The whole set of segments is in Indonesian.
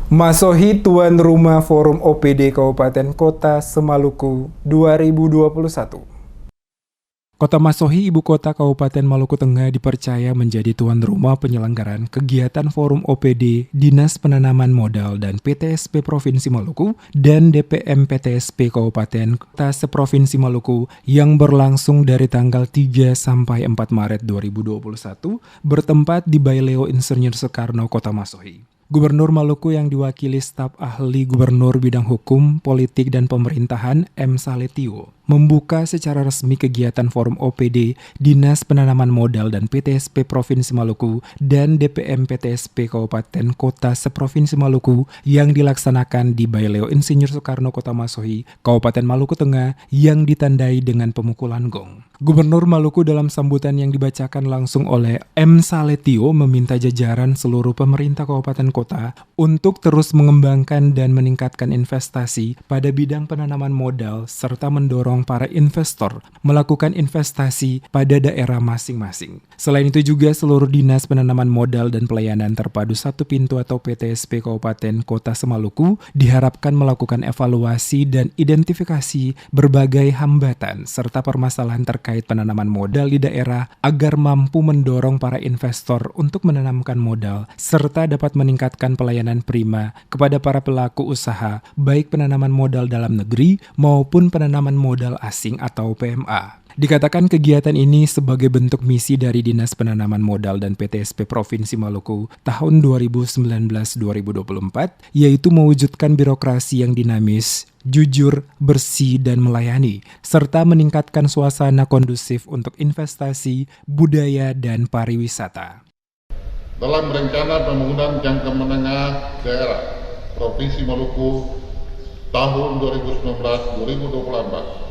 Masohi tuan rumah Forum OPD Kabupaten Kota Semaluku 2021. Kota Masohi, ibu kota Kabupaten Maluku Tengah, dipercaya menjadi tuan rumah penyelenggaraan kegiatan Forum OPD, Dinas Penanaman Modal dan PTSP Provinsi Maluku dan DPM PTSP Kabupaten Kota Seprovinsi Maluku yang berlangsung dari tanggal 3 sampai 4 Maret 2021 bertempat di Baileo Insinyur Soekarno, Kota Masohi. Gubernur Maluku yang diwakili staf ahli Gubernur bidang hukum, politik, dan pemerintahan M. Saletio membuka secara resmi kegiatan Forum OPD, Dinas Penanaman Modal dan PTSP Provinsi Maluku dan DPM PTSP Kabupaten Kota Seprovinsi Maluku yang dilaksanakan di Baileo Insinyur Soekarno, Kota Masohi, Kabupaten Maluku Tengah yang ditandai dengan pemukulan gong. Gubernur Maluku dalam sambutan yang dibacakan langsung oleh M. Saletio meminta jajaran seluruh pemerintah kabupaten kota untuk terus mengembangkan dan meningkatkan investasi pada bidang penanaman modal serta mendorong para investor melakukan investasi pada daerah masing-masing. Selain itu juga seluruh Dinas Penanaman Modal dan Pelayanan Terpadu Satu Pintu atau PTSP Kabupaten Kota Semaluku diharapkan melakukan evaluasi dan identifikasi berbagai hambatan serta permasalahan terkait penanaman modal di daerah agar mampu mendorong para investor untuk menanamkan modal serta dapat meningkatkan pelayanan prima kepada para pelaku usaha baik penanaman modal dalam negeri maupun penanaman modal asing atau PMA. Dikatakan kegiatan ini sebagai bentuk misi dari Dinas Penanaman Modal dan PTSP Provinsi Maluku tahun 2019-2024, yaitu mewujudkan birokrasi yang dinamis, jujur, bersih, dan melayani, serta meningkatkan suasana kondusif untuk investasi, budaya, dan pariwisata. Dalam rencana pembangunan jangka menengah daerah Provinsi Maluku tahun 2019-2024,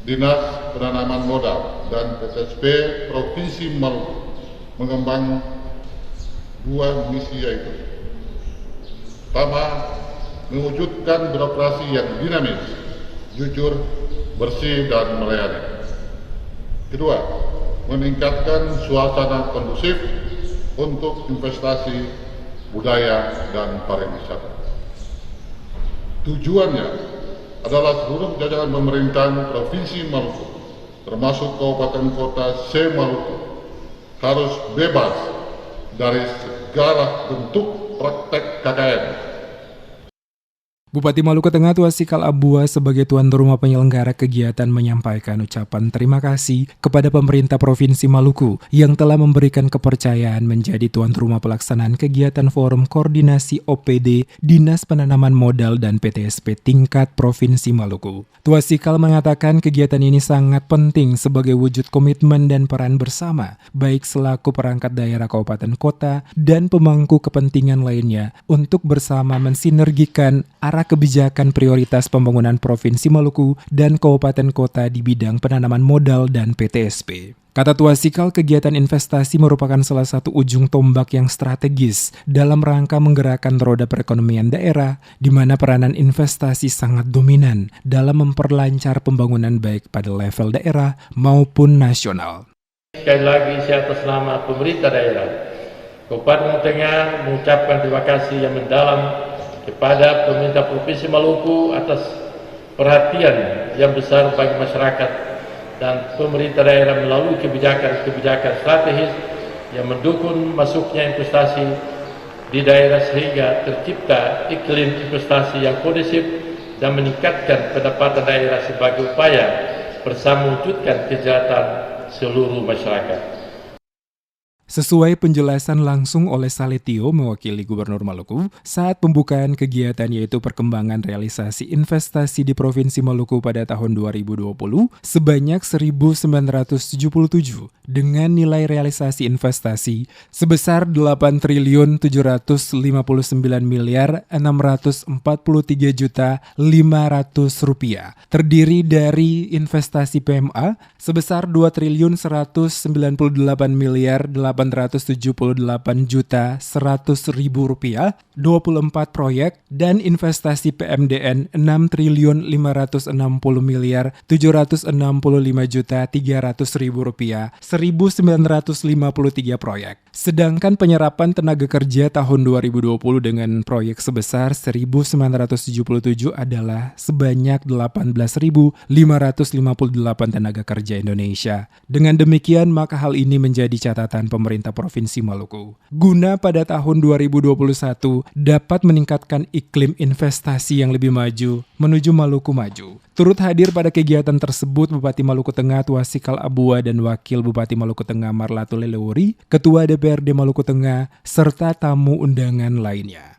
Dinas Penanaman Modal dan PTSP Provinsi Maluku mengembang dua misi, yaitu pertama, mewujudkan birokrasi yang dinamis, jujur, bersih, dan melayani. Kedua, meningkatkan suasana kondusif untuk investasi, budaya, dan pariwisata. Tujuannya adalah seluruh jajaran pemerintahan Provinsi Maluku, termasuk Kabupaten Kota Semaluku, harus bebas dari segala bentuk praktek KKN. Bupati Maluku Tengah Tuasikal Abua sebagai tuan rumah penyelenggara kegiatan menyampaikan ucapan terima kasih kepada pemerintah Provinsi Maluku yang telah memberikan kepercayaan menjadi tuan rumah pelaksanaan kegiatan Forum Koordinasi OPD, Dinas Penanaman Modal dan PTSP tingkat Provinsi Maluku. Tuasikal mengatakan kegiatan ini sangat penting sebagai wujud komitmen dan peran bersama, baik selaku perangkat daerah kabupaten kota dan pemangku kepentingan lainnya untuk bersama mensinergikan arah kebijakan prioritas pembangunan Provinsi Maluku dan kabupaten kota di bidang penanaman modal dan PTSP. Kata Tuasikal, kegiatan investasi merupakan salah satu ujung tombak yang strategis dalam rangka menggerakkan roda perekonomian daerah, di mana peranan investasi sangat dominan dalam memperlancar pembangunan baik pada level daerah maupun nasional. Sekali lagi saya atas nama pemerintah daerah Kabupaten Tengah mengucapkan terima kasih yang mendalam kepada pemerintah Provinsi Maluku atas perhatian yang besar bagi masyarakat dan pemerintah daerah melalui kebijakan strategis yang mendukung masuknya investasi di daerah sehingga tercipta iklim investasi yang kondusif dan meningkatkan pendapatan daerah sebagai upaya bersama mewujudkan kesejahteraan seluruh masyarakat. Sesuai penjelasan langsung oleh Saletio mewakili Gubernur Maluku saat pembukaan kegiatan yaitu perkembangan realisasi investasi di Provinsi Maluku pada tahun 2020 sebanyak 1.977 dengan nilai realisasi investasi sebesar 8.709.643.500 rupiah, terdiri dari investasi PMA sebesar 2.198.800.000 rupiah, 24 proyek, dan investasi PMDN 6.560.765.300.000 rupiah, 1.953 proyek. Sedangkan penyerapan tenaga kerja tahun 2020 dengan proyek sebesar 1.977 adalah sebanyak 18.558 tenaga kerja Indonesia. Dengan demikian, maka hal ini menjadi catatan pemerintah Provinsi Maluku. Guna pada tahun 2021 dapat meningkatkan iklim investasi yang lebih maju menuju Maluku Maju. Turut hadir pada kegiatan tersebut Bupati Maluku Tengah Tuasikal Abua dan Wakil Bupati Maluku Tengah Marlatu Lelewuri, Ketua DPRD Maluku Tengah, serta tamu undangan lainnya.